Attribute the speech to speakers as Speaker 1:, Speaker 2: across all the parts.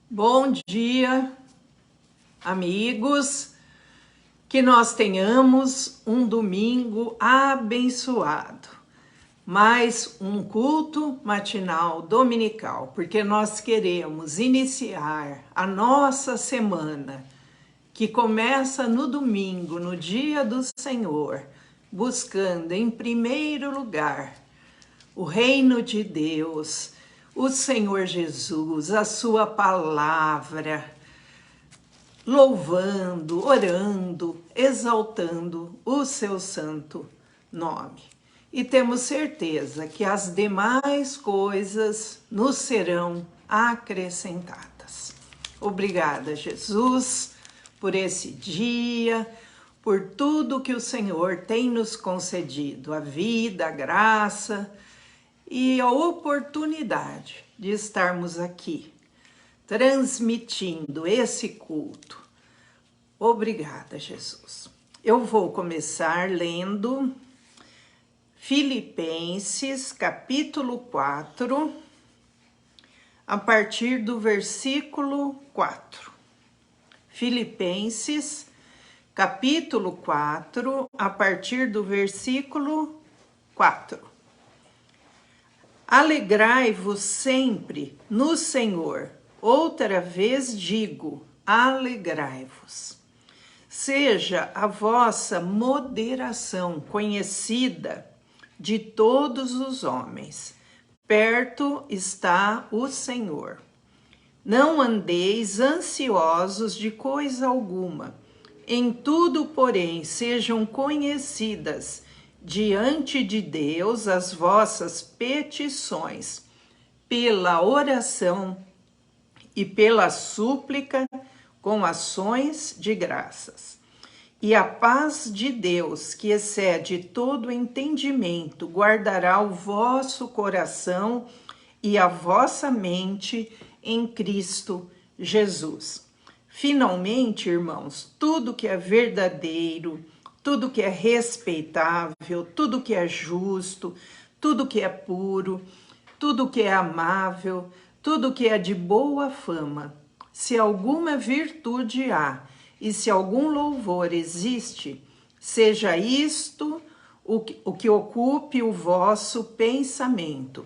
Speaker 1: Bom dia, amigos, que nós tenhamos um domingo abençoado, mais um culto matinal dominical, porque nós queremos iniciar a nossa semana, que começa no domingo, no dia do Senhor, buscando em primeiro lugar o reino de Deus, o Senhor Jesus, a sua palavra, louvando, orando, exaltando o seu santo nome. E temos certeza que as demais coisas nos serão acrescentadas. Obrigada, Jesus, por esse dia, por tudo que o Senhor tem nos concedido, a vida, a graça e a oportunidade de estarmos aqui, transmitindo esse culto. Obrigada, Jesus. Eu vou começar lendo Filipenses, capítulo 4, a partir do versículo 4. Filipenses, capítulo 4, a partir do versículo 4. Alegrai-vos sempre no Senhor. Outra vez digo, alegrai-vos. Seja a vossa moderação conhecida de todos os homens. Perto está o Senhor. Não andeis ansiosos de coisa alguma. Em tudo, porém, sejam conhecidas diante de Deus as vossas petições, pela oração e pela súplica, com ações de graças. E a paz de Deus, que excede todo entendimento, guardará o vosso coração e a vossa mente em Cristo Jesus. Finalmente, irmãos, tudo que é verdadeiro, tudo que é respeitável, tudo que é justo, tudo que é puro, tudo que é amável, tudo que é de boa fama, se alguma virtude há e se algum louvor existe, seja isto o que ocupe o vosso pensamento.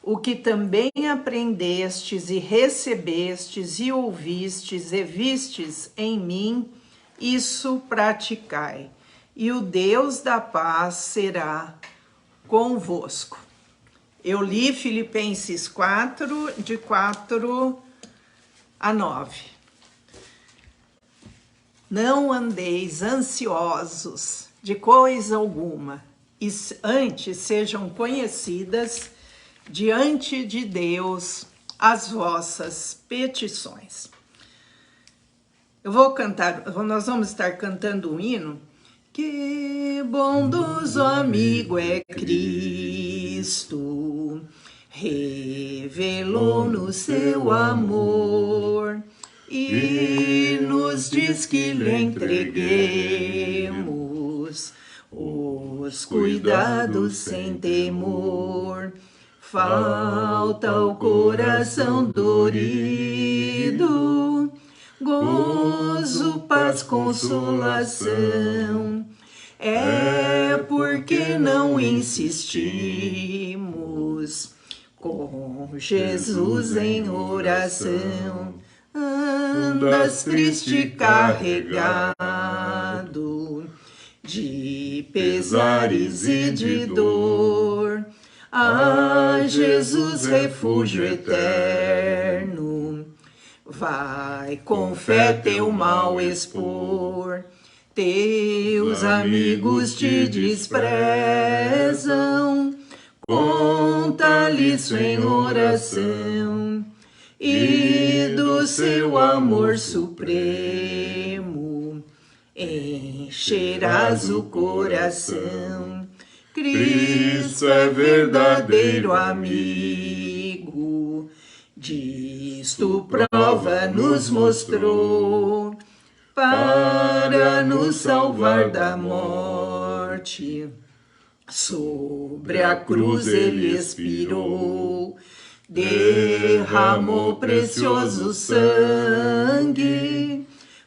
Speaker 1: O que também aprendestes e recebestes e ouvistes e vistes em mim, isso praticai. E o Deus da paz será convosco. Eu li Filipenses 4, de 4 a 9. Não andeis ansiosos de coisa alguma, e antes sejam conhecidas diante de Deus as vossas petições. Nós vamos estar cantando um hino. Que bondoso amigo é Cristo, revelou-nos seu amor e nos diz que lhe entreguemos os cuidados sem temor. Falta o coração dorido, gozo, paz, consolação. É porque não insistimos com Jesus em oração. Andas triste, carregado de pesares e de dor. Ah, Jesus, refúgio eterno, vai com fé teu mal expor. Teus amigos te desprezam, conta-lhes em oração, e do seu amor supremo encherás o coração. Cristo é verdadeiro amigo, disto prova nos mostrou, para nos salvar da morte. Sobre a cruz ele expirou, derramou precioso sangue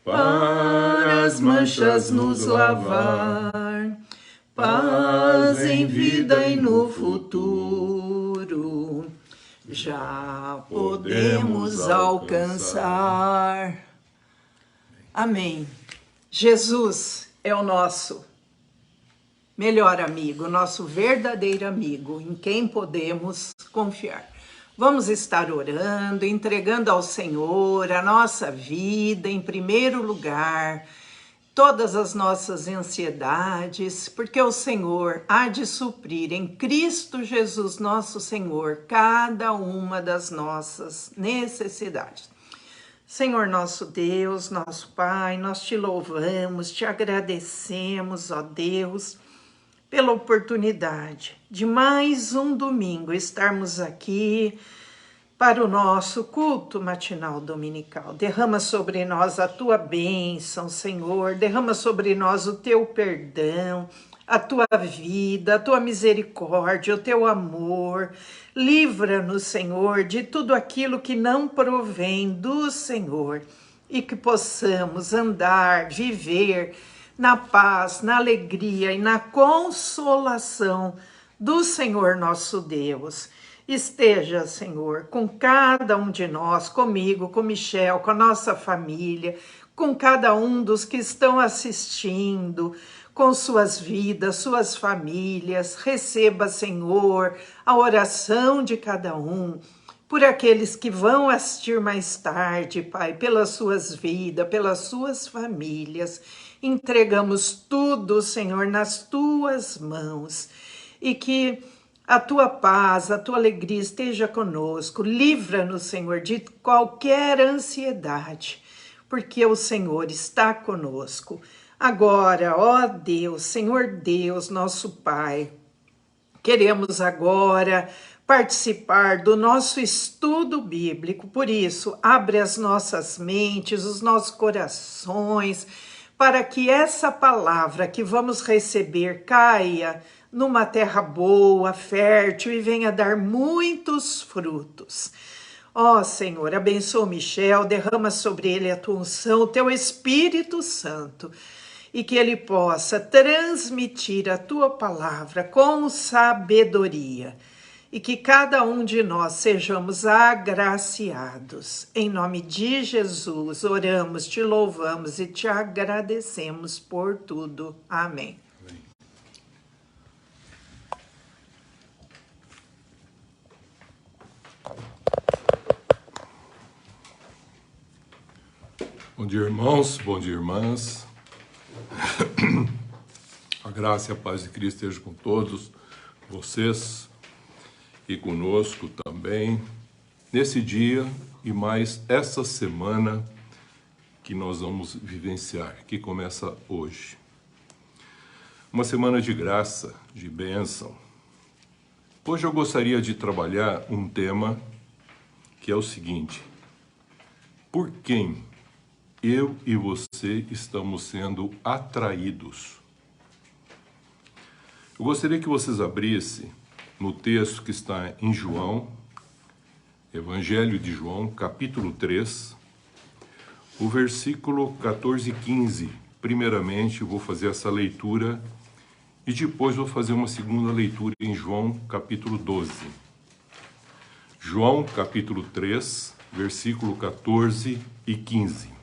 Speaker 1: para as manchas nos lavar, paz em vida e no futuro já podemos alcançar. Amém. Jesus é o nosso melhor amigo, nosso verdadeiro amigo, em quem podemos confiar. Vamos estar orando, entregando ao Senhor a nossa vida em primeiro lugar, todas as nossas ansiedades, porque o Senhor há de suprir em Cristo Jesus, nosso Senhor, cada uma das nossas necessidades. Senhor nosso Deus, nosso Pai, nós te louvamos, te agradecemos, ó Deus, pela oportunidade de mais um domingo estarmos aqui para o nosso culto matinal dominical. Derrama sobre nós a tua bênção, Senhor, derrama sobre nós o teu perdão, a tua vida, a tua misericórdia, o teu amor. Livra-nos, Senhor, de tudo aquilo que não provém do Senhor e que possamos andar, viver na paz, na alegria e na consolação do Senhor nosso Deus. Esteja, Senhor, com cada um de nós, comigo, com Michel, com a nossa família, com cada um dos que estão assistindo, com suas vidas, suas famílias. Receba, Senhor, a oração de cada um, por aqueles que vão assistir mais tarde, Pai, pelas suas vidas, pelas suas famílias. Entregamos tudo, Senhor, nas tuas mãos, e que a tua paz, a tua alegria esteja conosco. Livra-nos, Senhor, de qualquer ansiedade, porque o Senhor está conosco. Agora, ó Deus, Senhor Deus, nosso Pai, queremos agora participar do nosso estudo bíblico. Por isso, abre as nossas mentes, os nossos corações, para que essa palavra que vamos receber caia numa terra boa, fértil e venha dar muitos frutos. Ó Senhor, abençoa Michel, derrama sobre ele a tua unção, o teu Espírito Santo, e que ele possa transmitir a tua palavra com sabedoria, e que cada um de nós sejamos agraciados. Em nome de Jesus, oramos, te louvamos e te agradecemos por tudo. Amém.
Speaker 2: Bom dia, irmãos, bom dia, irmãs. A graça e a paz de Cristo estejam com todos vocês e conosco também, nesse dia e mais essa semana que nós vamos vivenciar, que começa hoje. Uma semana de graça, de bênção. Hoje eu gostaria de trabalhar um tema que é o seguinte: por quem eu e você estamos sendo atraídos? Eu gostaria que vocês abrissem no texto que está em João, Evangelho de João, capítulo 3, o versículo 14 e 15. Primeiramente, eu vou fazer essa leitura e depois vou fazer uma segunda leitura em João, capítulo 12. João, capítulo 3, versículo 14 e 15.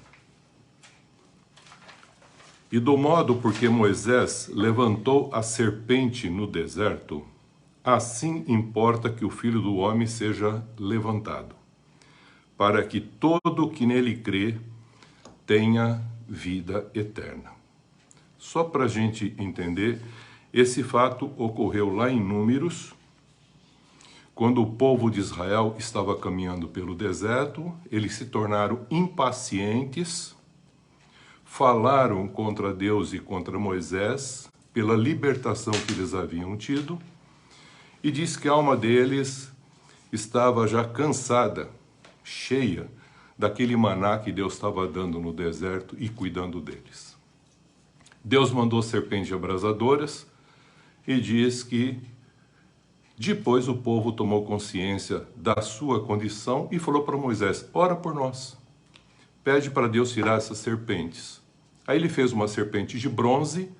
Speaker 2: E do modo porque Moisés levantou a serpente no deserto, assim importa que o Filho do Homem seja levantado, para que todo que nele crê tenha vida eterna. Só para a gente entender, esse fato ocorreu lá em Números, quando o povo de Israel estava caminhando pelo deserto, eles se tornaram impacientes, falaram contra Deus e contra Moisés pela libertação que eles haviam tido, e diz que a alma deles estava já cansada, cheia daquele maná que Deus estava dando no deserto e cuidando deles. Deus mandou serpentes abrasadoras e diz que Depois o povo tomou consciência da sua condição e falou para Moisés: ora por nós, pede para Deus tirar essas serpentes. Aí ele fez uma serpente de bronze,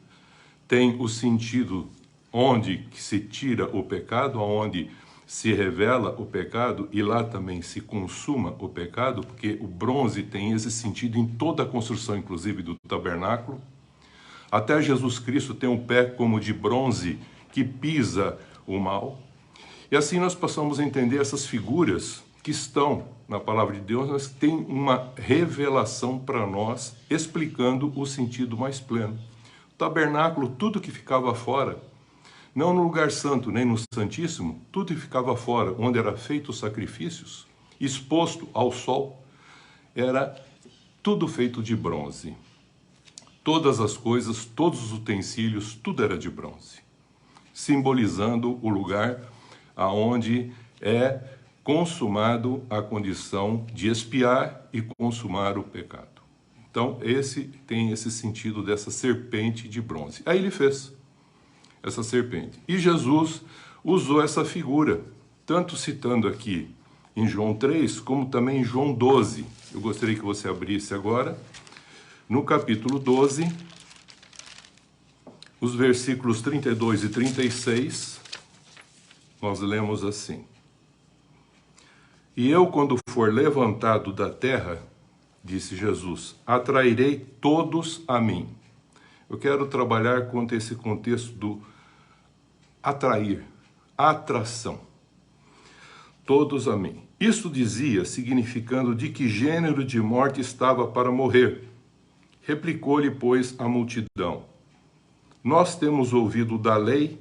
Speaker 2: tem o sentido onde se tira o pecado, onde se revela o pecado, e lá também se consuma o pecado, porque o bronze tem esse sentido em toda a construção, inclusive do tabernáculo. Até Jesus Cristo tem um pé como de bronze que pisa o mal. E assim nós passamos a entender essas figuras que estão na palavra de Deus, mas tem uma revelação para nós, explicando o sentido mais pleno. O tabernáculo, tudo que ficava fora, não no lugar santo, nem no santíssimo, tudo que ficava fora, onde era feito os sacrifícios, exposto ao sol, era tudo feito de bronze. Todas as coisas, todos os utensílios, tudo era de bronze, simbolizando o lugar aonde é consumado a condição de expiar e consumar o pecado. Então, esse tem esse sentido dessa serpente de bronze. Aí ele fez essa serpente. E Jesus usou essa figura, tanto citando aqui em João 3, como também em João 12. Eu gostaria que você abrisse agora, no capítulo 12, os versículos 32 e 36, nós lemos assim: e eu, quando for levantado da terra, disse Jesus, atrairei todos a mim. Eu quero trabalhar contra esse contexto do atrair, atração. Todos a mim. Isto dizia, significando de que gênero de morte estava para morrer. Replicou-lhe, pois, a multidão: nós temos ouvido da lei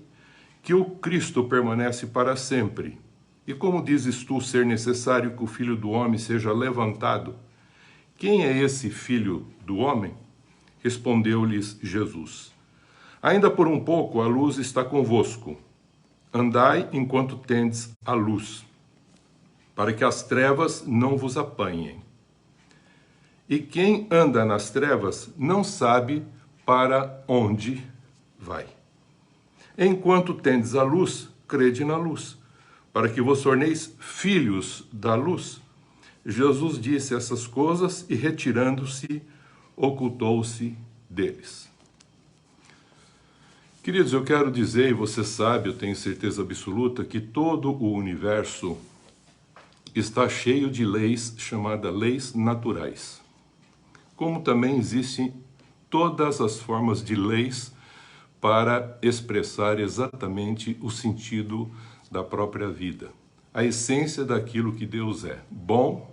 Speaker 2: que o Cristo permanece para sempre. E como dizes tu ser necessário que o Filho do Homem seja levantado? Quem é esse Filho do Homem? Respondeu-lhes Jesus: ainda por um pouco a luz está convosco. Andai enquanto tendes a luz, para que as trevas não vos apanhem. E quem anda nas trevas não sabe para onde vai. Enquanto tendes a luz, crede na luz, para que vos torneis filhos da luz. Jesus disse essas coisas e, retirando-se, ocultou-se deles. Queridos, eu quero dizer, e você sabe, eu tenho certeza absoluta, que todo o universo está cheio de leis chamadas leis naturais. Como também existem todas as formas de leis para expressar exatamente o sentido da própria vida, a essência daquilo que Deus é: bom,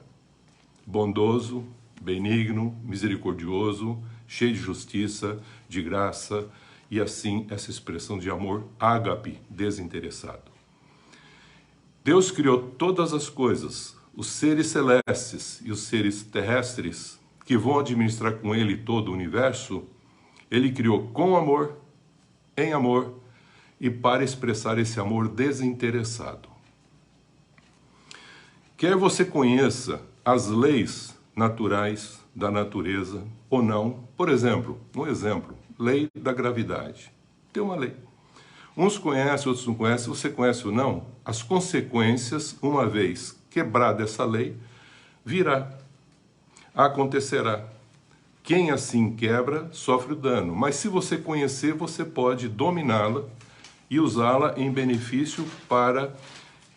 Speaker 2: bondoso, benigno, misericordioso, cheio de justiça, de graça, e assim essa expressão de amor ágape, desinteressado. Deus criou todas as coisas, os seres celestes e os seres terrestres, que vão administrar com ele todo o universo. Ele criou com amor, em amor, e para expressar esse amor desinteressado. Quer você conheça as leis naturais da natureza ou não, por exemplo, lei da gravidade. Tem uma lei. Uns conhecem, outros não conhecem. Você conhece ou não? As consequências, uma vez quebrada essa lei, virá, acontecerá. Quem assim quebra, sofre o dano. Mas se você conhecer, você pode dominá-la e usá-la em benefício para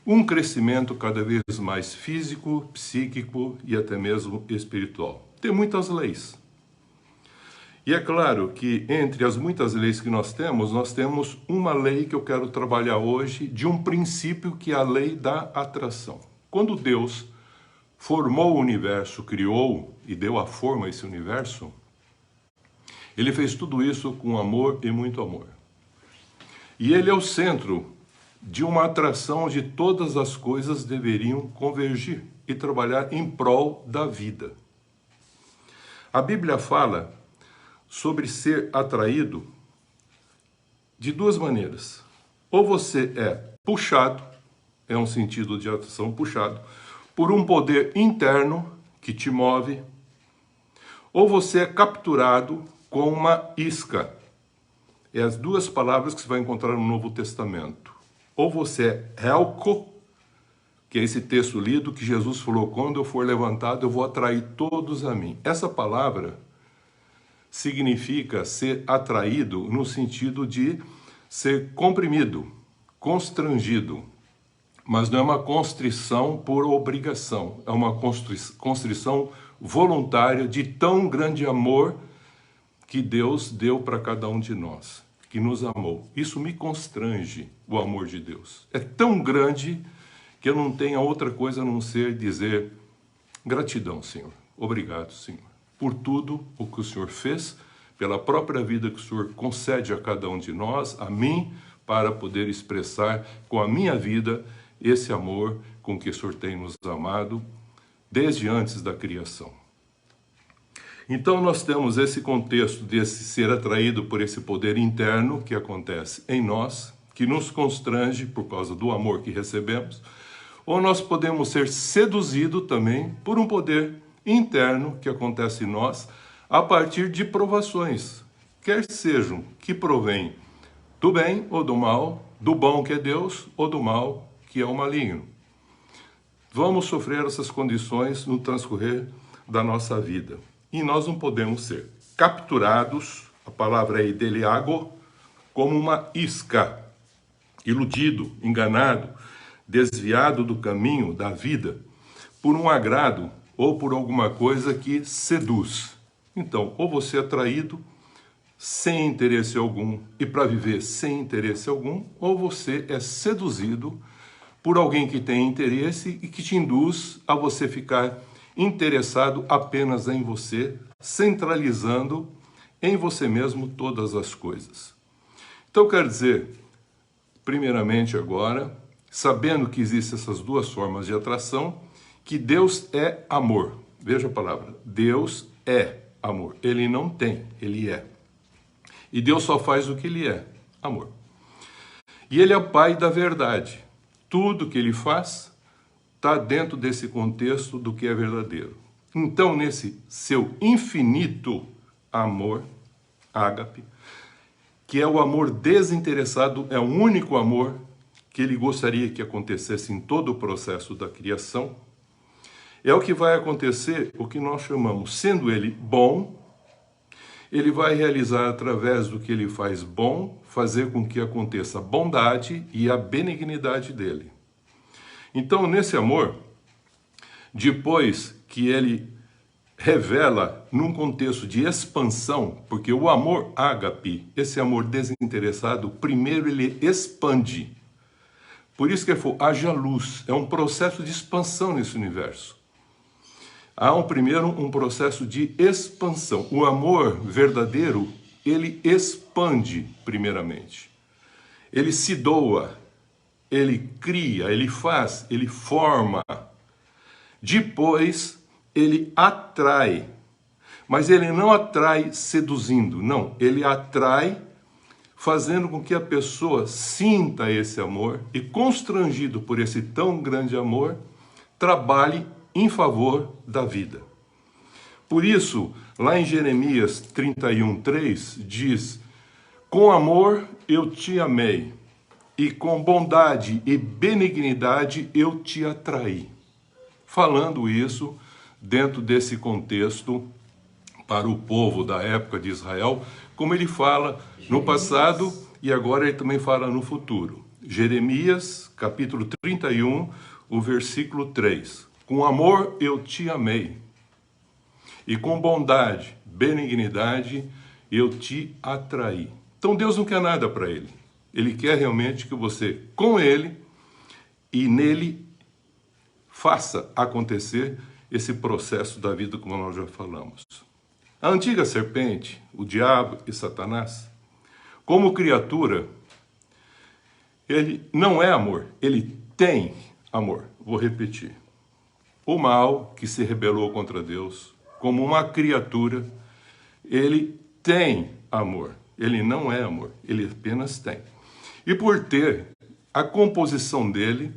Speaker 2: um crescimento cada vez mais físico, psíquico e até mesmo espiritual. Tem muitas leis. E é claro que entre as muitas leis que nós temos uma lei que eu quero trabalhar hoje, de um princípio que é a lei da atração. Quando Deus formou o universo, criou e deu a forma a esse universo, ele fez tudo isso com amor e muito amor. E ele é o centro de uma atração onde todas as coisas deveriam convergir e trabalhar em prol da vida. A Bíblia fala sobre ser atraído de duas maneiras. Ou você é puxado, é um sentido de atração puxado, por um poder interno que te move, ou você é capturado com uma isca. É as duas palavras que você vai encontrar no Novo Testamento. ou você é helco, que é esse texto lido que Jesus falou, quando eu for levantado eu vou atrair todos a mim. Essa palavra significa ser atraído no sentido de ser comprimido, constrangido, mas não é uma constrição por obrigação, é uma constrição voluntária de tão grande amor que Deus deu para cada um de nós, que nos amou. Isso me constrange, o amor de Deus. É tão grande que eu não tenho outra coisa a não ser dizer gratidão, Senhor. Obrigado, Senhor, por tudo o que o Senhor fez, pela própria vida que o Senhor concede a cada um de nós, a mim, para poder expressar com a minha vida esse amor com que o Senhor tem nos amado desde antes da criação. Então nós temos esse contexto desse ser atraído por esse poder interno que acontece em nós, que nos constrange por causa do amor que recebemos, ou nós podemos ser seduzidos também por um poder interno que acontece em nós a partir de provações, quer sejam que provém do bem ou do mal, do bom que é Deus ou do mal que é o maligno. Vamos sofrer essas condições no transcorrer da nossa vida. E nós não podemos ser capturados, a palavra é ideliago, como uma isca, iludido, enganado, desviado do caminho da vida, por um agrado ou por alguma coisa que seduz. Então, ou você é atraído sem interesse algum e para viver sem interesse algum, ou você é seduzido por alguém que tem interesse e que te induz a você ficar interessado apenas em você, centralizando em você mesmo todas as coisas. Então, quer dizer, primeiramente agora, sabendo que existem essas duas formas de atração, que Deus é amor. Veja a palavra, Deus é amor. Ele não tem, ele é. E Deus só faz o que ele é, amor. E ele é o Pai da verdade. Tudo que ele faz está dentro desse contexto do que é verdadeiro. Então, nesse seu infinito amor, ágape, que é o amor desinteressado, é o único amor que ele gostaria que acontecesse em todo o processo da criação, é o que vai acontecer, o que nós chamamos, sendo ele bom, ele vai realizar através do que ele faz bom, fazer com que aconteça a bondade e a benignidade dele. Então, nesse amor, depois que ele revela num contexto de expansão, porque o amor ágape, esse amor desinteressado, primeiro ele expande. Por isso que ele falou, haja luz, é um processo de expansão nesse universo. Há primeiro um processo de expansão. O amor verdadeiro, ele expande primeiramente. Ele se doa, ele cria, ele faz, ele forma. Depois, ele atrai. Mas ele não atrai seduzindo, não. Ele atrai fazendo com que a pessoa sinta esse amor e, constrangido por esse tão grande amor, trabalhe em favor da vida. Por isso, lá em Jeremias 31:3, diz, com amor eu te amei, e com bondade e benignidade eu te atraí. Falando isso dentro desse contexto para o povo da época de Israel, como ele fala no passado e agora ele também fala no futuro. Jeremias, capítulo 31, o versículo 3. Com amor eu te amei, e com bondade, benignidade eu te atraí. Então Deus não quer nada para ele. Ele quer realmente que você, com ele e nele, faça acontecer esse processo da vida, como nós já falamos. A antiga serpente, o diabo e Satanás, como criatura, ele não é amor, ele tem amor. Vou repetir. O mal que se rebelou contra Deus, como uma criatura, ele tem amor. Ele não é amor, ele apenas tem. E por ter a composição dele,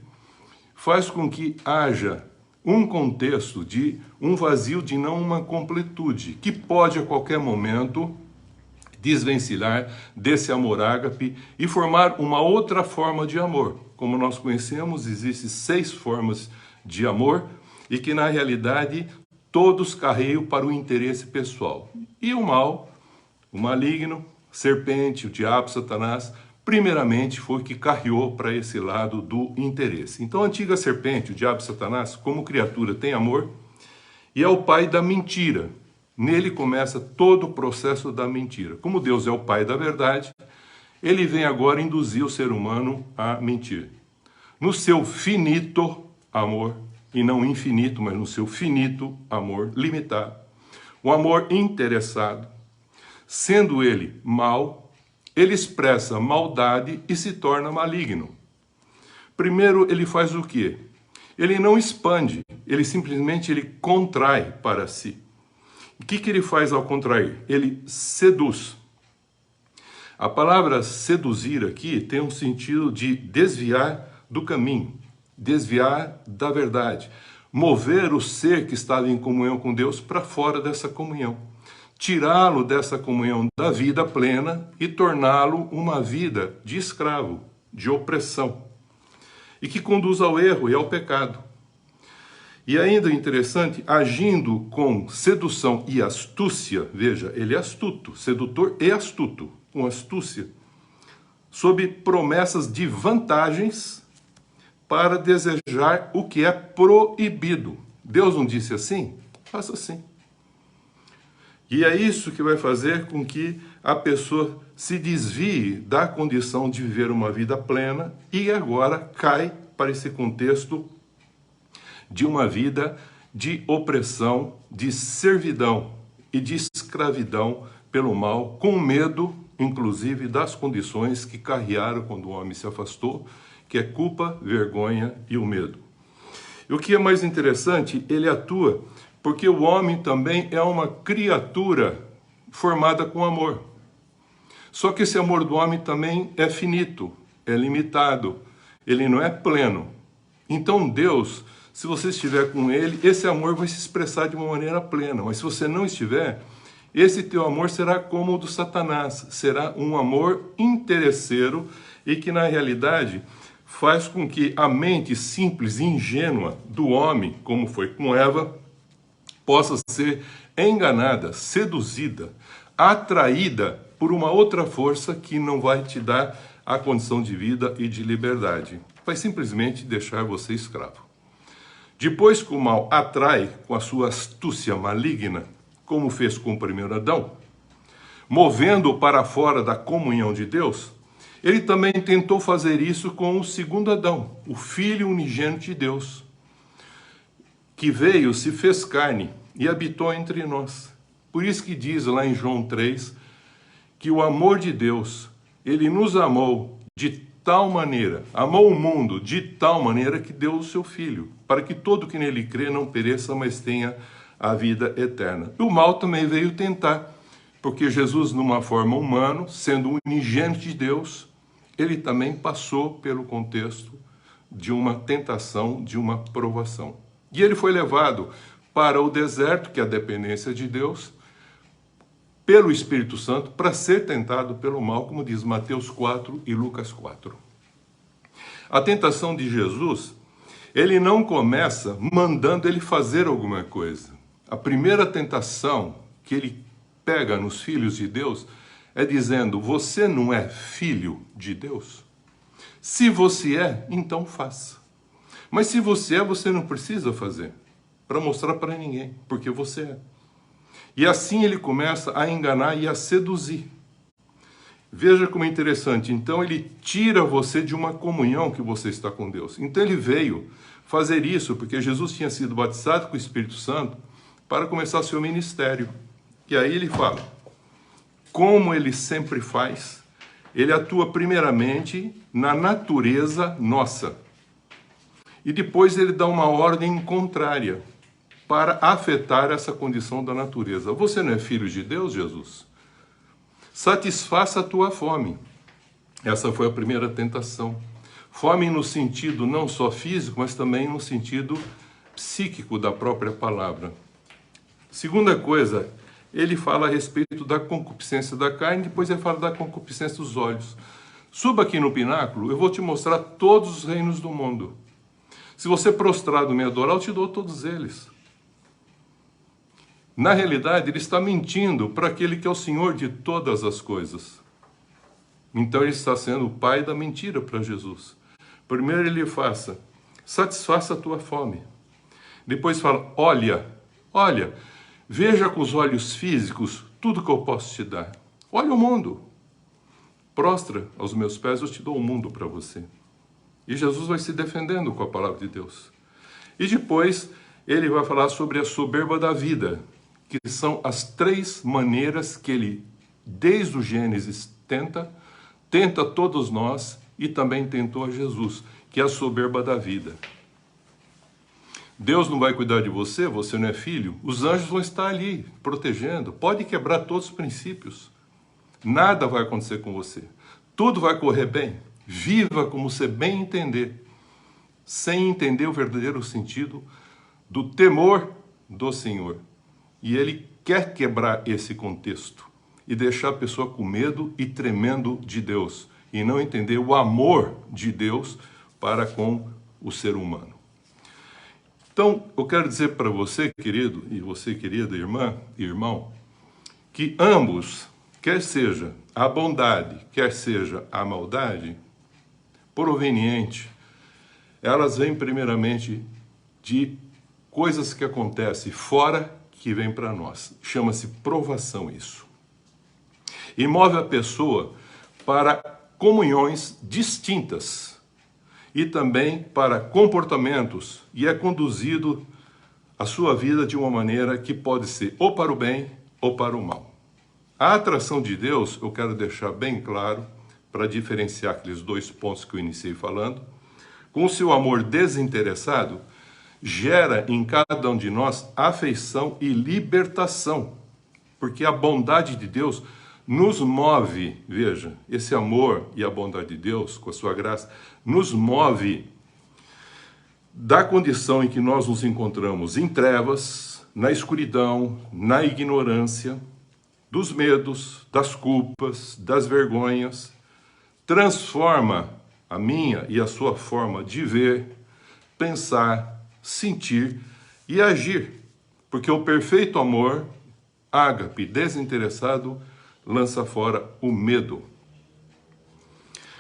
Speaker 2: faz com que haja um contexto de um vazio de não uma completude, que pode a qualquer momento desvencilhar desse amor ágape e formar uma outra forma de amor, como nós conhecemos, existem 6 formas de amor e que, na realidade, todos carreiam para o interesse pessoal. E o mal, o maligno, a serpente, o diabo, Satanás, primeiramente foi o que carreou para esse lado do interesse. Então, a antiga serpente, o diabo, Satanás, como criatura, tem amor e é o pai da mentira. Nele começa todo o processo da mentira. Como Deus é o pai da verdade, ele vem agora induzir o ser humano a mentir. No seu finito amor, e não infinito, mas no seu finito amor limitado, o amor interessado, sendo ele mau, ele expressa maldade e se torna maligno. Primeiro, ele faz o quê? Ele não expande, ele simplesmente contrai para si. O que ele faz ao contrair? Ele seduz. A palavra seduzir aqui tem um sentido de desviar do caminho, desviar da verdade, mover o ser que estava em comunhão com Deus para fora dessa comunhão, tirá-lo dessa comunhão da vida plena e torná-lo uma vida de escravo, de opressão, e que conduz ao erro e ao pecado. E ainda interessante, agindo com sedução e astúcia, veja, ele é astuto, sedutor e astuto, com astúcia, sob promessas de vantagens para desejar o que é proibido. Deus não disse assim? Faça assim. E é isso que vai fazer com que a pessoa se desvie da condição de viver uma vida plena e agora cai para esse contexto de uma vida de opressão, de servidão e de escravidão pelo mal, com medo, inclusive, das condições que carrearam quando o homem se afastou, que é culpa, vergonha e o medo. E o que é mais interessante, ele atua porque o homem também é uma criatura formada com amor. Só que esse amor do homem também é finito, é limitado, ele não é pleno. Então Deus, se você estiver com ele, esse amor vai se expressar de uma maneira plena. Mas se você não estiver, esse teu amor será como o do Satanás. Será um amor interesseiro e que, na realidade, faz com que a mente simples e ingênua do homem, como foi com Eva, possa ser enganada, seduzida, atraída por uma outra força que não vai te dar a condição de vida e de liberdade. Vai simplesmente deixar você escravo. Depois que o mal atrai com a sua astúcia maligna, como fez com o primeiro Adão, movendo-o para fora da comunhão de Deus, ele também tentou fazer isso com o segundo Adão, o Filho unigênito de Deus, que veio, se fez carne e habitou entre nós. Por isso que diz lá em João 3, que o amor de Deus, ele nos amou de tal maneira, amou o mundo de tal maneira que deu o seu Filho, para que todo que nele crê não pereça, mas tenha a vida eterna. E o mal também veio tentar, porque Jesus, numa forma humana, sendo unigênito de Deus, ele também passou pelo contexto de uma tentação, de uma provação. E ele foi levado para o deserto, que é a dependência de Deus, pelo Espírito Santo, para ser tentado pelo mal, como diz Mateus 4 e Lucas 4. A tentação de Jesus, ele não começa mandando ele fazer alguma coisa. A primeira tentação que ele pega nos filhos de Deus é dizendo: você não é filho de Deus? Se você é, então faça. Mas se você é, você não precisa fazer, para mostrar para ninguém, porque você é. E assim ele começa a enganar e a seduzir. Veja como é interessante. Então ele tira você de uma comunhão que você está com Deus. Então ele veio fazer isso porque Jesus tinha sido batizado com o Espírito Santo para começar seu ministério. E aí ele fala, como ele sempre faz, ele atua primeiramente na natureza nossa. E depois ele dá uma ordem contrária para afetar essa condição da natureza. Você não é filho de Deus, Jesus? Satisfaça a tua fome. Essa foi a primeira tentação. Fome no sentido não só físico, mas também no sentido psíquico da própria palavra. Segunda coisa, ele fala a respeito da concupiscência da carne, depois ele fala da concupiscência dos olhos. Suba aqui no pináculo, eu vou te mostrar todos os reinos do mundo. Se você prostrado me adorar, eu te dou todos eles. Na realidade, ele está mentindo para aquele que é o Senhor de todas as coisas. Então ele está sendo o pai da mentira para Jesus. Primeiro ele satisfaça a tua fome. Depois fala, olha, veja com os olhos físicos tudo que eu posso te dar. Olha o mundo. Prostra aos meus pés, eu te dou o mundo para você. E Jesus vai se defendendo com a palavra de Deus. E depois ele vai falar sobre a soberba da vida, que são as 3 maneiras que ele, desde o Gênesis, tenta todos nós e também tentou a Jesus, que é a soberba da vida. Deus não vai cuidar de você, você não é filho, os anjos vão estar ali, protegendo, pode quebrar todos os princípios. Nada vai acontecer com você. Tudo vai correr bem. Viva como você bem entender, sem entender o verdadeiro sentido do temor do Senhor. E ele quer quebrar esse contexto e deixar a pessoa com medo e tremendo de Deus, e não entender o amor de Deus para com o ser humano. Então, eu quero dizer para você, querido, e você, querida irmã e irmão, que ambos, quer seja a bondade, quer seja a maldade, proveniente, elas vêm primeiramente de coisas que acontecem fora que vem para nós. Chama-se provação isso. E move a pessoa para comunhões distintas e também para comportamentos, e é conduzido a sua vida de uma maneira que pode ser ou para o bem ou para o mal. A atração de Deus, eu quero deixar bem claro, para diferenciar aqueles 2 pontos que eu iniciei falando, com o seu amor desinteressado, gera em cada um de nós afeição e libertação, porque a bondade de Deus nos move, veja, esse amor e a bondade de Deus, com a sua graça, nos move da condição em que nós nos encontramos em trevas, na escuridão, na ignorância, dos medos, das culpas, das vergonhas, transforma a minha e a sua forma de ver, pensar, sentir e agir, porque o perfeito amor, ágape, desinteressado, lança fora o medo.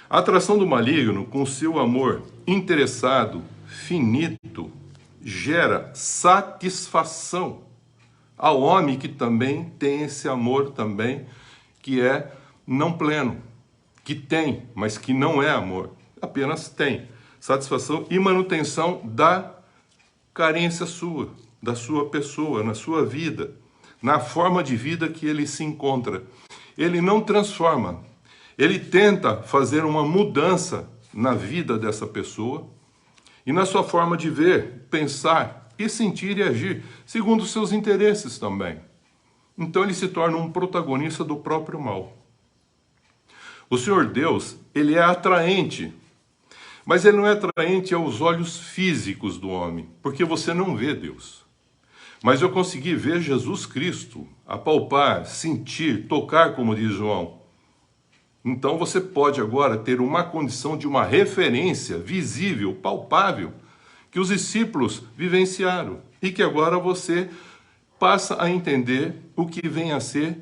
Speaker 2: A atração do maligno, com seu amor interessado, finito, gera satisfação ao homem que também tem esse amor também, que é não pleno, que tem, mas que não é amor, apenas tem satisfação e manutenção da carência sua, da sua pessoa, na sua vida, na forma de vida que ele se encontra. Ele não transforma, ele tenta fazer uma mudança na vida dessa pessoa e na sua forma de ver, pensar e sentir e agir, segundo os seus interesses também. Então ele se torna um protagonista do próprio mal. O Senhor Deus, ele é atraente, mas ele não é atraente aos olhos físicos do homem, porque você não vê Deus. Mas eu consegui ver Jesus Cristo, apalpar, sentir, tocar, como diz João. Então você pode agora ter uma condição de uma referência visível, palpável, que os discípulos vivenciaram e que agora você passa a entender o que vem a ser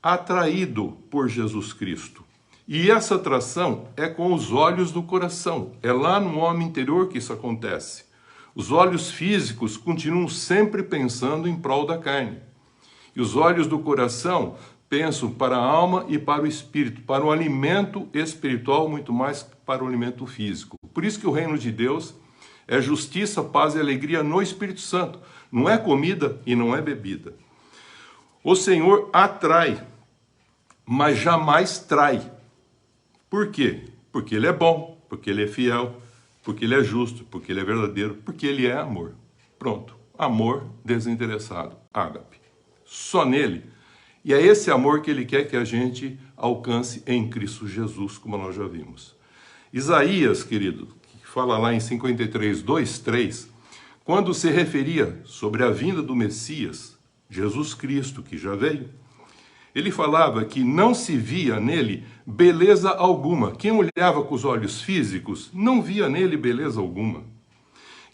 Speaker 2: atraído por Jesus Cristo. E essa atração é com os olhos do coração, é lá no homem interior que isso acontece. Os olhos físicos continuam sempre pensando em prol da carne. E os olhos do coração pensam para a alma e para o espírito, para o alimento espiritual, muito mais que para o alimento físico. Por isso que o reino de Deus é justiça, paz e alegria no Espírito Santo. Não é comida e não é bebida. O Senhor atrai, mas jamais trai. Por quê? Porque Ele é bom, porque Ele é fiel, porque Ele é justo, porque Ele é verdadeiro, porque Ele é amor. Pronto. Amor desinteressado. Ágape. Só nele. E é esse amor que Ele quer que a gente alcance em Cristo Jesus, como nós já vimos. Isaías, querido, que fala lá em 53, 2, 3, quando se referia sobre a vinda do Messias, Jesus Cristo, que já veio, Ele falava que não se via nele beleza alguma. Quem olhava com os olhos físicos não via nele beleza alguma.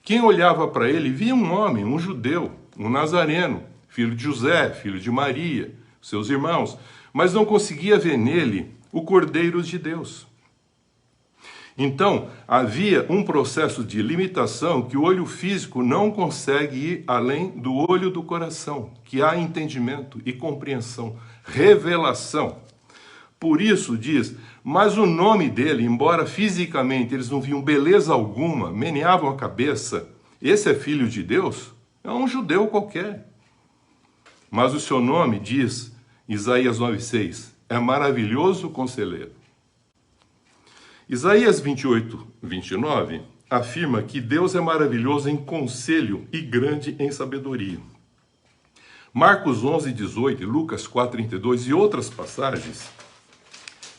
Speaker 2: Quem olhava para ele via um homem, um judeu, um nazareno, filho de José, filho de Maria, seus irmãos, mas não conseguia ver nele o Cordeiro de Deus. Então, havia um processo de limitação que o olho físico não consegue ir além do olho do coração, que há entendimento e compreensão, revelação. Por isso diz, mas o nome dele, embora fisicamente eles não viam beleza alguma, meneavam a cabeça, esse é filho de Deus? É um judeu qualquer. Mas o seu nome, diz Isaías 9,6, é maravilhoso conselheiro. Isaías 28, 29 afirma que Deus é maravilhoso em conselho e grande em sabedoria. Marcos 11, 18, Lucas 4, 32 e outras passagens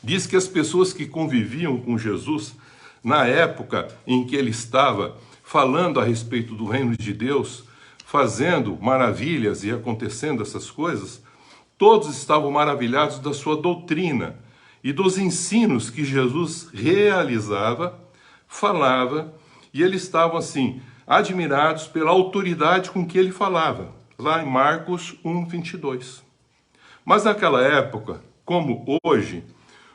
Speaker 2: diz que as pessoas que conviviam com Jesus na época em que ele estava falando a respeito do reino de Deus, fazendo maravilhas e acontecendo essas coisas, todos estavam maravilhados da sua doutrina e dos ensinos que Jesus realizava, falava, e eles estavam assim, admirados pela autoridade com que ele falava, lá em Marcos 1, 22. Mas naquela época, como hoje,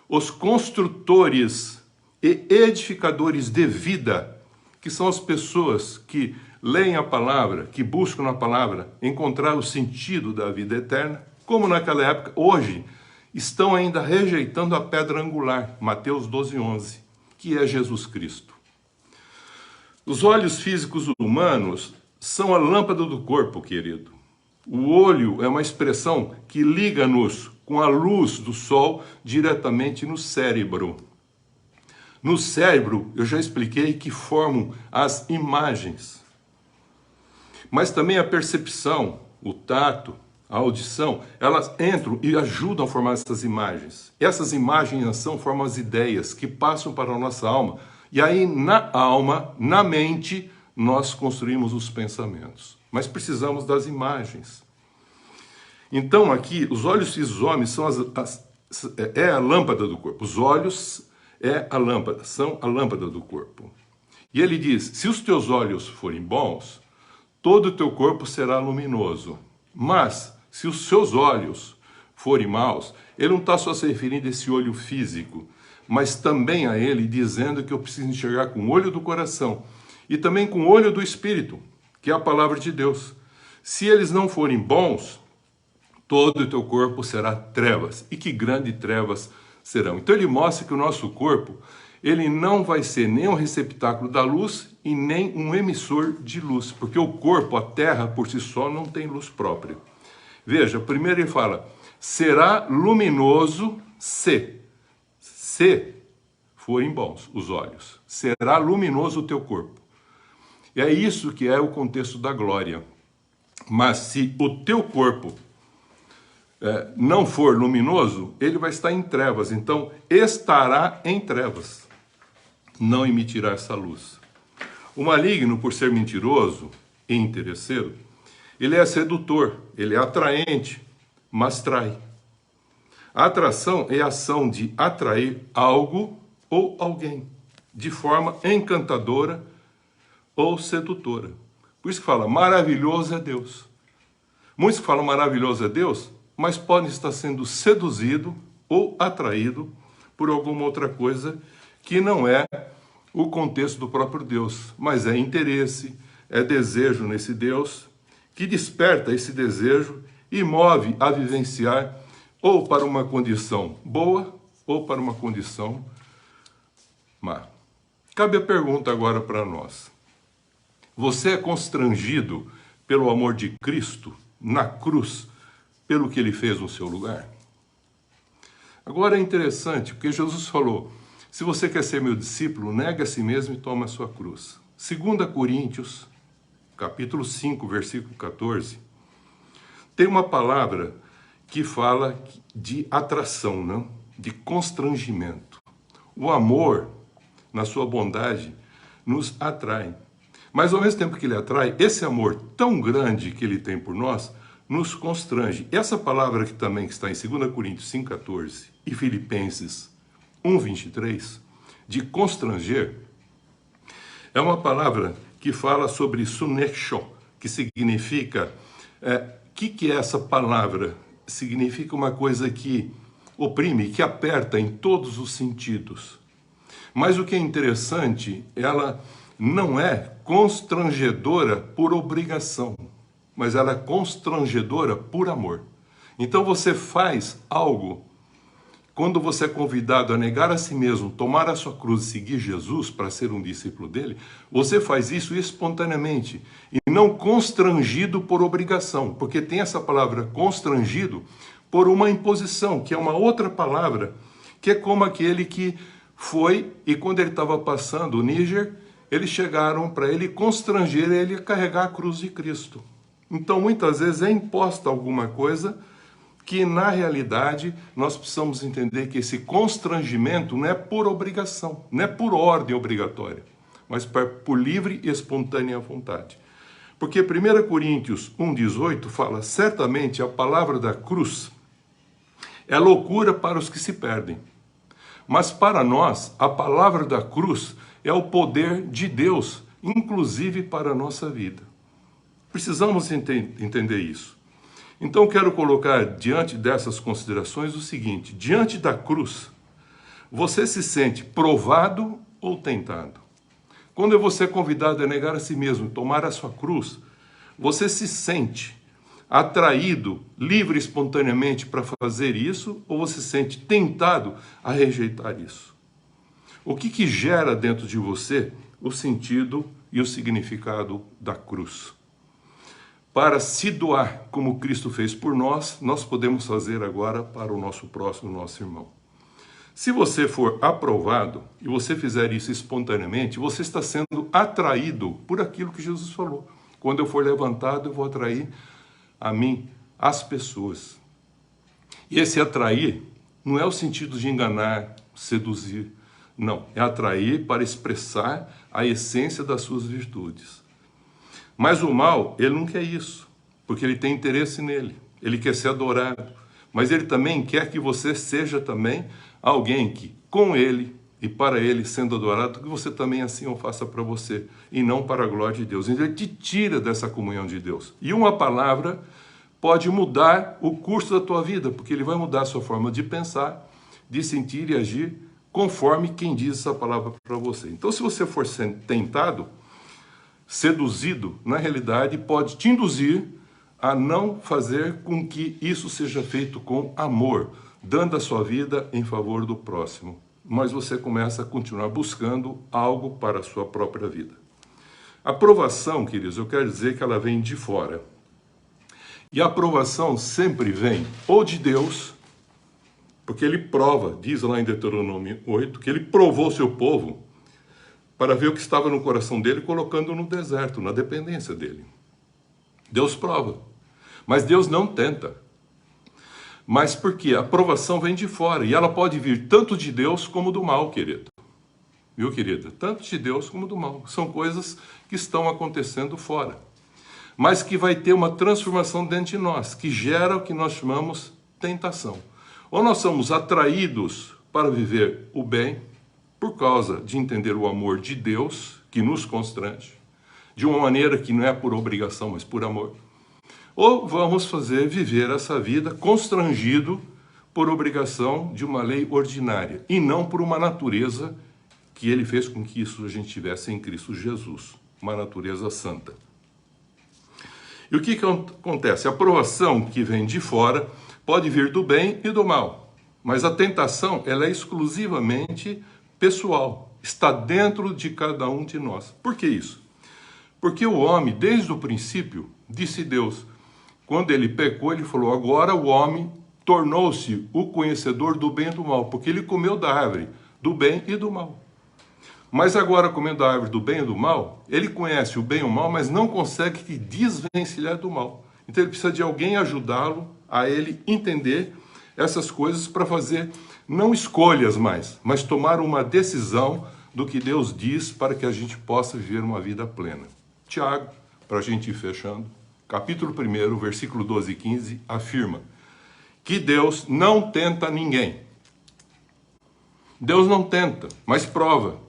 Speaker 2: os construtores e edificadores de vida, que são as pessoas que leem a palavra, que buscam na palavra encontrar o sentido da vida eterna, como naquela época, hoje, estão ainda rejeitando a pedra angular, Mateus 12, 11, que é Jesus Cristo. Os olhos físicos humanos são a lâmpada do corpo, querido. O olho é uma expressão que liga-nos com a luz do sol diretamente no cérebro. No cérebro, eu já expliquei que formam as imagens. Mas também a percepção, o tato, a audição, elas entram e ajudam a formar essas imagens. Essas imagens em ação formam as ideias que passam para a nossa alma. E aí, na alma, na mente, nós construímos os pensamentos. Mas precisamos das imagens. Então, aqui, os olhos dos homens são a lâmpada do corpo. Os olhos é a lâmpada, são a lâmpada do corpo. E ele diz, se os teus olhos forem bons, todo o teu corpo será luminoso. Mas, se os seus olhos forem maus, ele não está só se referindo a esse olho físico, mas também a ele dizendo que eu preciso enxergar com o olho do coração e também com o olho do Espírito, que é a palavra de Deus. Se eles não forem bons, todo o teu corpo será trevas. E que grandes trevas serão. Então ele mostra que o nosso corpo, ele não vai ser nem um receptáculo da luz e nem um emissor de luz, porque o corpo, a terra por si só, não tem luz própria. Veja, primeiro ele fala, será luminoso se forem bons os olhos. Será luminoso o teu corpo. E é isso que é o contexto da glória. Mas se o teu corpo não for luminoso, ele vai estar em trevas. Então, estará em trevas. Não emitirá essa luz. O maligno, por ser mentiroso e interesseiro, ele é sedutor, ele é atraente, mas trai. A atração é a ação de atrair algo ou alguém, de forma encantadora ou sedutora. Por isso que fala, maravilhoso é Deus. Muitos que falam maravilhoso é Deus, mas podem estar sendo seduzido ou atraído por alguma outra coisa que não é o contexto do próprio Deus, mas é interesse, é desejo nesse Deus, que desperta esse desejo e move a vivenciar ou para uma condição boa ou para uma condição má. Cabe a pergunta agora para nós. Você é constrangido pelo amor de Cristo na cruz, pelo que ele fez no seu lugar? Agora é interessante, porque Jesus falou, se você quer ser meu discípulo, negue a si mesmo e toma a sua cruz. 2 Coríntios, capítulo 5, versículo 14, tem uma palavra que fala de atração, não? De constrangimento. O amor, na sua bondade, nos atrai. Mas ao mesmo tempo que ele atrai, esse amor tão grande que ele tem por nós, nos constrange. Essa palavra que também está em 2 Coríntios 5,14 e Filipenses 1,23, de constranger, é uma palavra que fala sobre sunexo, que significa... que é essa palavra? Significa uma coisa que oprime, que aperta em todos os sentidos. Mas o que é interessante, ela não é constrangedora por obrigação, mas ela é constrangedora por amor. Então você faz algo, quando você é convidado a negar a si mesmo, tomar a sua cruz e seguir Jesus para ser um discípulo dele, você faz isso espontaneamente e não constrangido por obrigação, porque tem essa palavra constrangido por uma imposição, que é uma outra palavra, que é como aquele que foi e quando ele estava passando o Níger, eles chegaram para ele constranger ele a carregar a cruz de Cristo. Então, muitas vezes é imposta alguma coisa que, na realidade, nós precisamos entender que esse constrangimento não é por obrigação, não é por ordem obrigatória, mas por livre e espontânea vontade. Porque 1 Coríntios 1,18 fala, certamente a palavra da cruz é loucura para os que se perdem. Mas para nós, a palavra da cruz é o poder de Deus, inclusive para a nossa vida. Precisamos entender isso. Então quero colocar diante dessas considerações o seguinte: diante da cruz, você se sente provado ou tentado? Quando você é convidado a negar a si mesmo, tomar a sua cruz, você se sente atraído, livre espontaneamente para fazer isso, ou você se sente tentado a rejeitar isso? O que gera dentro de você o sentido e o significado da cruz? Para se doar como Cristo fez por nós, nós podemos fazer agora para o nosso próximo, nosso irmão. Se você for aprovado e você fizer isso espontaneamente, você está sendo atraído por aquilo que Jesus falou. Quando eu for levantado, eu vou atrair a mim as pessoas. E esse atrair não é o sentido de enganar, seduzir. Não, é atrair para expressar a essência das suas virtudes. Mas o mal, ele não quer isso, porque ele tem interesse nele, ele quer ser adorado, mas ele também quer que você seja também alguém que, com ele e para ele sendo adorado, que você também assim o faça para você, e não para a glória de Deus. Então ele te tira dessa comunhão de Deus. E uma palavra pode mudar o curso da tua vida, porque ele vai mudar a sua forma de pensar, de sentir e agir, conforme quem diz essa palavra para você. Então se você for tentado, seduzido, na realidade, pode te induzir a não fazer com que isso seja feito com amor, dando a sua vida em favor do próximo. Mas você começa a continuar buscando algo para a sua própria vida. A aprovação, queridos, eu quero dizer que ela vem de fora. E a aprovação sempre vem ou de Deus, porque ele prova, diz lá em Deuteronômio 8, que ele provou o seu povo para ver o que estava no coração dele, colocando no deserto, na dependência dele. Deus prova, mas Deus não tenta. Mas por quê? A aprovação vem de fora, e ela pode vir tanto de Deus como do mal, querido. Viu, querida? Tanto de Deus como do mal. São coisas que estão acontecendo fora, mas que vai ter uma transformação dentro de nós, que gera o que nós chamamos tentação. Ou nós somos atraídos para viver o bem, por causa de entender o amor de Deus, que nos constrange, de uma maneira que não é por obrigação, mas por amor. Ou vamos viver essa vida constrangido por obrigação de uma lei ordinária, e não por uma natureza que ele fez com que isso a gente tivesse em Cristo Jesus, uma natureza santa. E o que acontece? A aprovação que vem de fora pode vir do bem e do mal, mas a tentação ela é exclusivamente pessoal, está dentro de cada um de nós. Por que isso? Porque o homem, desde o princípio, disse Deus, quando ele pecou, ele falou, agora o homem tornou-se o conhecedor do bem e do mal, porque ele comeu da árvore do bem e do mal. Mas agora, comendo a árvore do bem e do mal, ele conhece o bem e o mal, mas não consegue se desvencilhar do mal. Então ele precisa de alguém ajudá-lo a ele entender essas coisas para fazer não escolhas mais, mas tomar uma decisão do que Deus diz para que a gente possa viver uma vida plena. Tiago, para a gente ir fechando, capítulo 1, versículo 12 e 15, afirma que Deus não tenta ninguém. Deus não tenta, mas prova.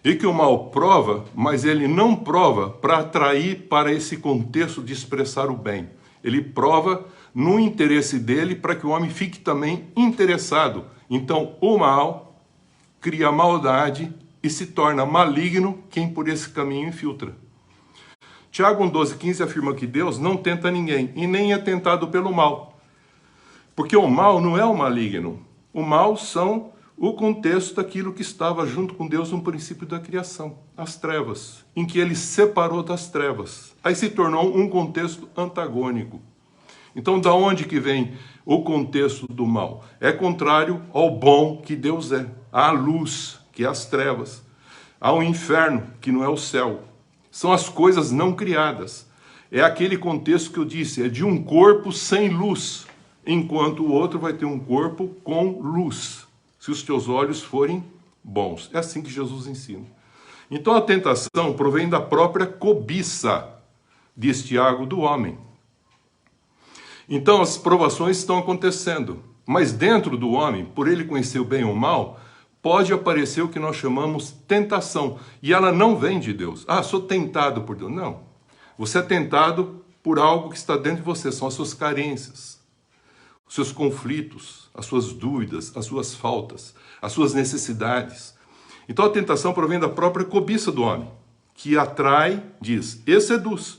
Speaker 2: E que o mal prova, mas ele não prova para atrair para esse contexto de expressar o bem. Ele prova no interesse dele para que o homem fique também interessado. Então, o mal cria maldade e se torna maligno quem por esse caminho infiltra. Tiago 1,12,15 afirma que Deus não tenta ninguém e nem é tentado pelo mal. Porque o mal não é o maligno. O mal são o contexto daquilo que estava junto com Deus no princípio da criação, as trevas, em que ele separou das trevas. Aí se tornou um contexto antagônico. Então, da onde que vem o contexto do mal? É contrário ao bom que Deus é, à luz, que é as trevas, ao inferno, que não é o céu. São as coisas não criadas. É aquele contexto que eu disse, é de um corpo sem luz, enquanto o outro vai ter um corpo com luz, se os teus olhos forem bons. É assim que Jesus ensina. Então a tentação provém da própria cobiça, diz Tiago, do homem. Então as provações estão acontecendo, mas dentro do homem, por ele conhecer o bem e o mal, pode aparecer o que nós chamamos tentação. E ela não vem de Deus. Ah, sou tentado por Deus. Não. Você é tentado por algo que está dentro de você, são as suas carências, os seus conflitos, as suas dúvidas, as suas faltas, as suas necessidades. Então a tentação provém da própria cobiça do homem, que atrai, diz, e seduz.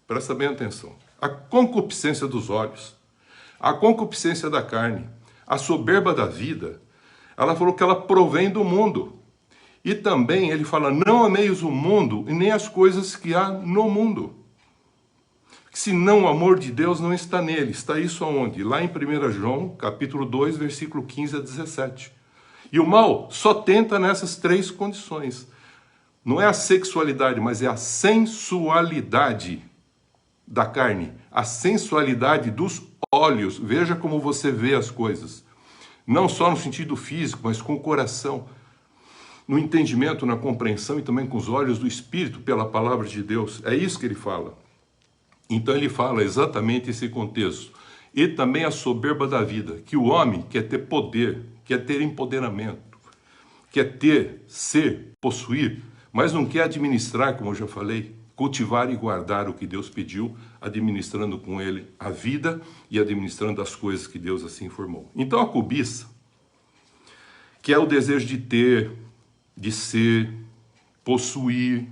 Speaker 2: Presta bem atenção. A concupiscência dos olhos, a concupiscência da carne, a soberba da vida, ela falou que ela provém do mundo. E também ele fala, não ameis o mundo e nem as coisas que há no mundo. Senão o amor de Deus não está nele. Está isso aonde? Lá em 1 João, capítulo 2, versículo 15 a 17. E o mal só tenta nessas três condições. Não é a sexualidade, mas é a sensualidade da carne. A sensualidade dos olhos. Veja como você vê as coisas. Não só no sentido físico, mas com o coração. No entendimento, na compreensão e também com os olhos do Espírito pela palavra de Deus. É isso que ele fala. Então ele fala exatamente esse contexto. E também a soberba da vida, que o homem quer ter poder, quer ter empoderamento, quer ter, ser, possuir, mas não quer administrar, como eu já falei, cultivar e guardar o que Deus pediu, administrando com ele a vida e administrando as coisas que Deus assim informou. Então a cobiça, que é o desejo de ter, de ser, possuir,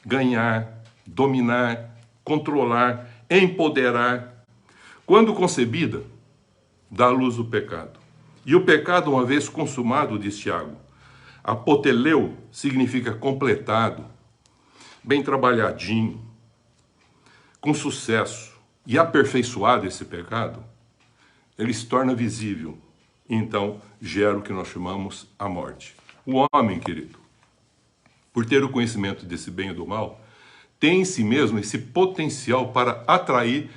Speaker 2: ganhar, dominar, controlar, empoderar, quando concebida, dá à luz o pecado. E o pecado, uma vez consumado, diz Tiago, apoteleu significa completado, bem trabalhadinho, com sucesso, e aperfeiçoado esse pecado, ele se torna visível. Então, gera o que nós chamamos a morte. O homem, querido, por ter o conhecimento desse bem e do mal, tem em si mesmo esse potencial para atrair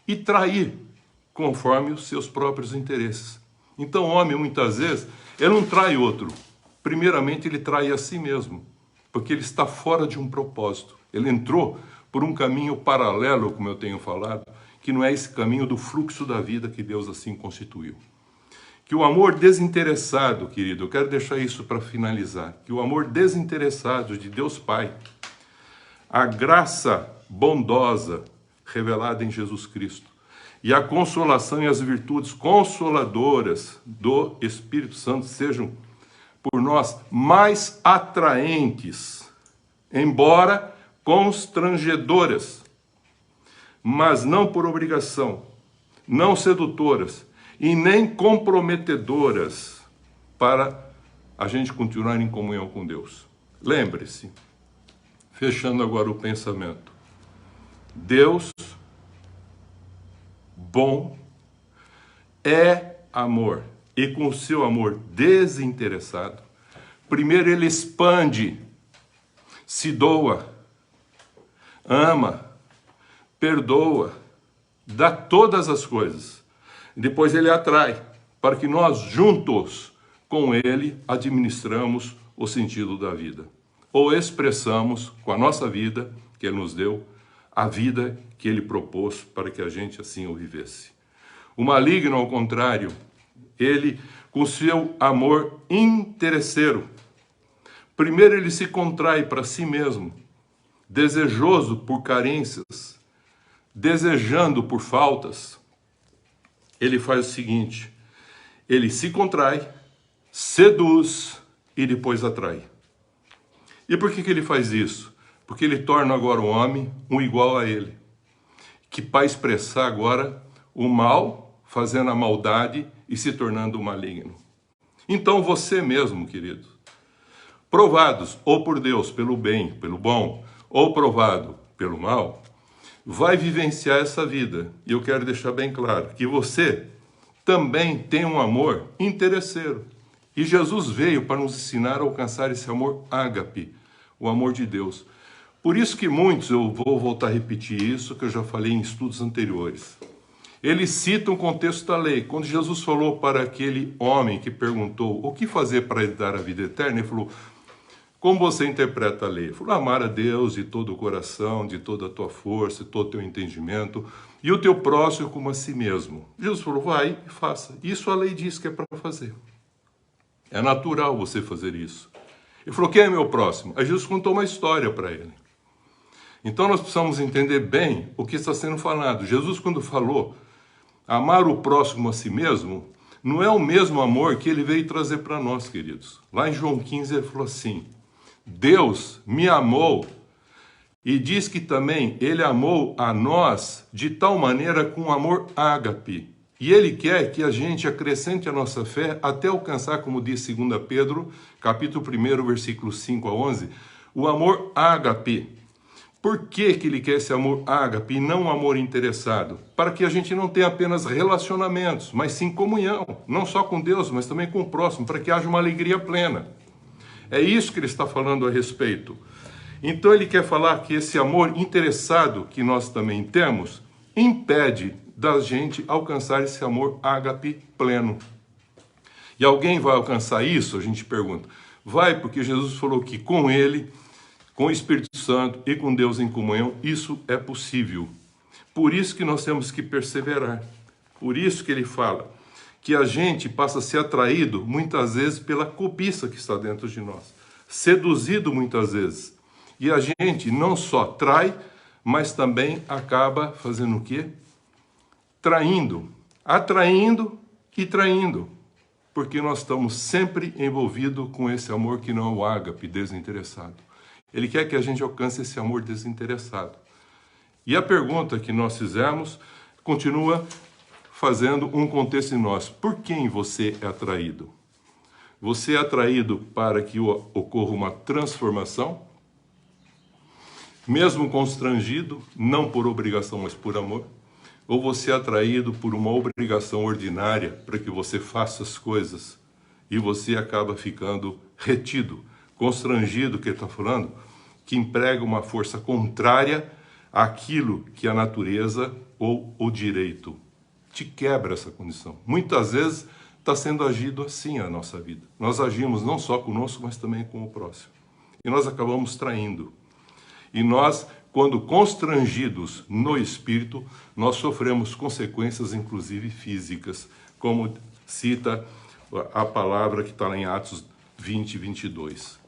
Speaker 2: e trair conforme os seus próprios interesses. Então o homem, muitas vezes, ele não trai outro. Primeiramente, ele trai a si mesmo, porque ele está fora de um propósito. Ele entrou por um caminho paralelo, como eu tenho falado, que não é esse caminho do fluxo da vida que Deus assim constituiu. Que o amor desinteressado, querido, eu quero deixar isso para finalizar, que o amor desinteressado de Deus Pai, a graça bondosa revelada em Jesus Cristo e a consolação e as virtudes consoladoras do Espírito Santo sejam por nós mais atraentes, embora constrangedoras, mas não por obrigação, não sedutoras e nem comprometedoras para a gente continuar em comunhão com Deus. Lembre-se, fechando agora o pensamento, Deus bom é amor, e com o seu amor desinteressado, primeiro ele expande, se doa, ama, perdoa, dá todas as coisas, depois ele atrai, para que nós juntos com ele administramos o sentido da vida, ou expressamos com a nossa vida, que ele nos deu, a vida que ele propôs para que a gente assim o vivesse. O maligno, ao contrário, ele, com seu amor interesseiro, primeiro ele se contrai para si mesmo, desejoso por carências, desejando por faltas. Ele faz o seguinte: ele se contrai, seduz e depois atrai. E por que ele faz isso? Porque ele torna agora o homem um igual a ele, que para expressar agora o mal, fazendo a maldade e se tornando o maligno. Então você mesmo, querido, provados ou por Deus pelo bem, pelo bom, ou provado pelo mal, vai vivenciar essa vida. E eu quero deixar bem claro que você também tem um amor interesseiro. E Jesus veio para nos ensinar a alcançar esse amor ágape, o amor de Deus. Por isso que muitos, eu vou voltar a repetir isso, que eu já falei em estudos anteriores. Eles citam o contexto da lei. Quando Jesus falou para aquele homem que perguntou o que fazer para ele dar a vida eterna, ele falou: como você interpreta a lei? Ele falou: amar a Deus de todo o coração, de toda a tua força, de todo o teu entendimento, e o teu próximo como a si mesmo. Jesus falou: vai e faça. Isso a lei diz que é para fazer. É natural você fazer isso. Ele falou: quem é meu próximo? Aí Jesus contou uma história para ele. Então nós precisamos entender bem o que está sendo falado. Jesus, quando falou amar o próximo a si mesmo, não é o mesmo amor que ele veio trazer para nós, queridos. Lá em João 15 ele falou assim: Deus me amou e diz que também ele amou a nós de tal maneira com amor ágape. E ele quer que a gente acrescente a nossa fé até alcançar, como diz 2 Pedro, capítulo 1, versículos 5 a 11, o amor ágape. Por que ele quer esse amor ágape e não um amor interessado? Para que a gente não tenha apenas relacionamentos, mas sim comunhão, não só com Deus, mas também com o próximo, para que haja uma alegria plena. É isso que ele está falando a respeito. Então ele quer falar que esse amor interessado que nós também temos impede da gente alcançar esse amor ágape pleno. E alguém vai alcançar isso? A gente pergunta. Vai, porque Jesus falou que com ele, com o Espírito Santo e com Deus em comunhão, isso é possível. Por isso que nós temos que perseverar. Por isso que ele fala que a gente passa a ser atraído muitas vezes pela cobiça que está dentro de nós, seduzido muitas vezes. E a gente não só trai, mas também acaba fazendo o quê? Traindo, atraindo e traindo, porque nós estamos sempre envolvidos com esse amor que não é o ágape, desinteressado. Ele quer que a gente alcance esse amor desinteressado. E a pergunta que nós fizemos continua fazendo um contexto em nós. Por quem você é atraído? Você é atraído para que ocorra uma transformação? Mesmo constrangido, não por obrigação, mas por amor? Ou você é atraído por uma obrigação ordinária para que você faça as coisas e você acaba ficando retido, constrangido, que ele está falando, que emprega uma força contrária àquilo que a natureza ou o direito te quebra essa condição. Muitas vezes está sendo agido assim a nossa vida. Nós agimos não só conosco, mas também com o próximo. E nós acabamos traindo. E nós, quando constrangidos no espírito, nós sofremos consequências, inclusive físicas, como cita a palavra que está lá em Atos 20, 22.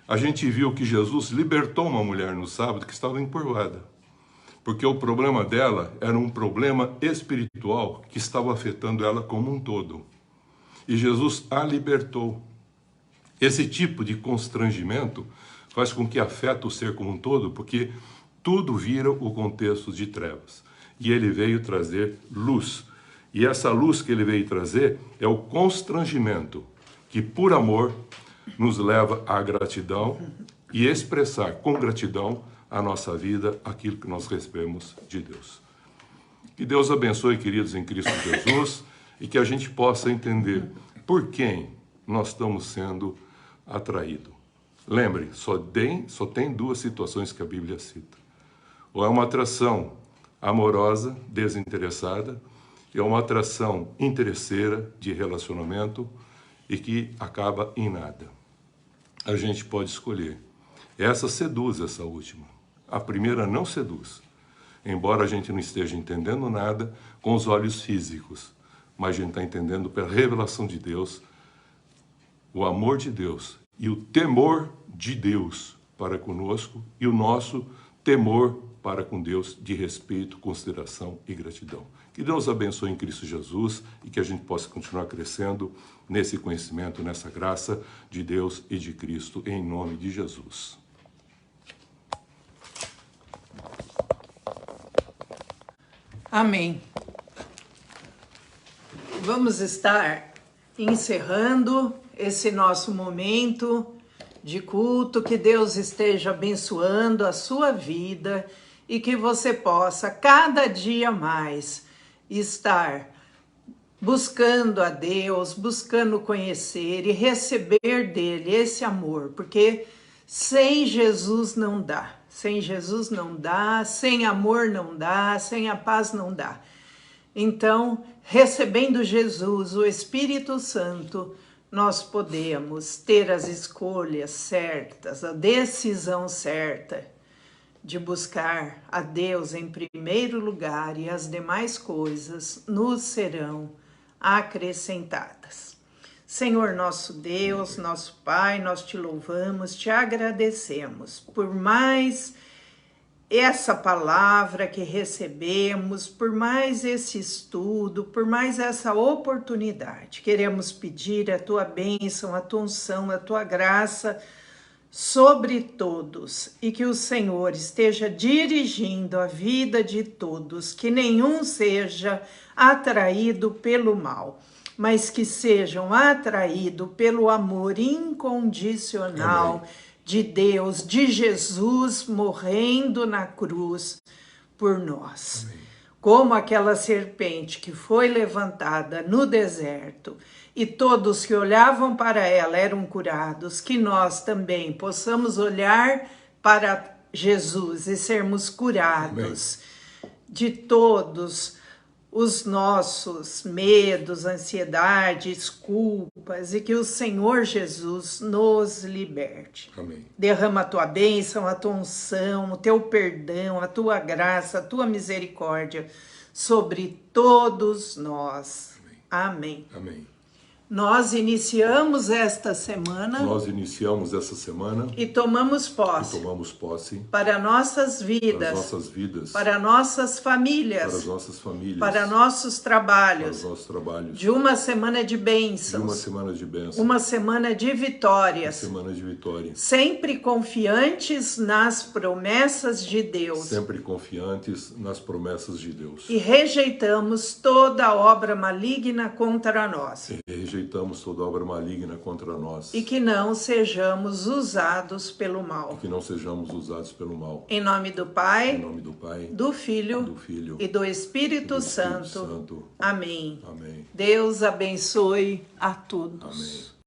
Speaker 2: A gente viu que Jesus libertou uma mulher no sábado que estava encurvada, porque o problema dela era um problema espiritual que estava afetando ela como um todo. E Jesus a libertou. Esse tipo de constrangimento faz com que afeta o ser como um todo, porque tudo vira o contexto de trevas. E ele veio trazer luz. E essa luz que ele veio trazer é o constrangimento, que por amor nos leva à gratidão e expressar com gratidão a nossa vida, aquilo que nós recebemos de Deus. Que Deus abençoe, queridos, em Cristo Jesus, e que a gente possa entender por quem nós estamos sendo atraídos. Lembre, só tem duas situações que a Bíblia cita. Ou é uma atração amorosa, desinteressada, e é uma atração interesseira de relacionamento e que acaba em nada. A gente pode escolher. Essa seduz, essa última. A primeira não seduz. embora a gente não esteja entendendo nada com os olhos físicos, mas a gente está entendendo pela revelação de Deus, o amor de Deus e o temor de Deus para conosco e o nosso temor para com Deus de respeito, consideração e gratidão. Que Deus abençoe em Cristo Jesus e que a gente possa continuar crescendo nesse conhecimento, nessa graça de Deus e de Cristo, em nome de Jesus.
Speaker 1: Amém. Vamos estar encerrando esse nosso momento de culto, que Deus esteja abençoando a sua vida e que você possa cada dia mais estar buscando a Deus, buscando conhecer e receber dele esse amor, porque sem Jesus não dá. Sem Jesus não dá, sem amor não dá, sem a paz não dá. Então, recebendo Jesus, o Espírito Santo, nós podemos ter as escolhas certas, a decisão certa de buscar a Deus em primeiro lugar, e as demais coisas nos serão acrescentadas. Senhor nosso Deus, nosso Pai, nós te louvamos, te agradecemos por mais essa palavra que recebemos, por mais esse estudo, por mais essa oportunidade. Queremos pedir a tua bênção, a tua unção, a tua graça sobre todos, e que o Senhor esteja dirigindo a vida de todos, que nenhum seja atraído pelo mal, mas que sejam atraídos pelo amor incondicional. Amém. De Deus, de Jesus morrendo na cruz por nós. Amém. Como aquela serpente que foi levantada no deserto e todos que olhavam para ela eram curados, que nós também possamos olhar para Jesus e sermos curados. Amém. De todos os nossos medos, ansiedades, culpas, e que o Senhor Jesus nos liberte.
Speaker 2: Amém.
Speaker 1: Derrama a tua bênção, a tua unção, o teu perdão, a tua graça, a tua misericórdia sobre todos nós. Amém.
Speaker 2: Amém. Amém.
Speaker 1: Nós iniciamos esta semana. E tomamos posse. Para nossas vidas. Para nossas famílias. Para nossos trabalhos. De uma semana de bênçãos. Uma semana de vitórias. Sempre confiantes nas promessas de Deus. E rejeitamos toda obra maligna contra nós. E que não sejamos usados pelo mal. Em nome do Pai, do Filho e do Espírito Santo. Amém. Deus abençoe a todos.
Speaker 2: Amém.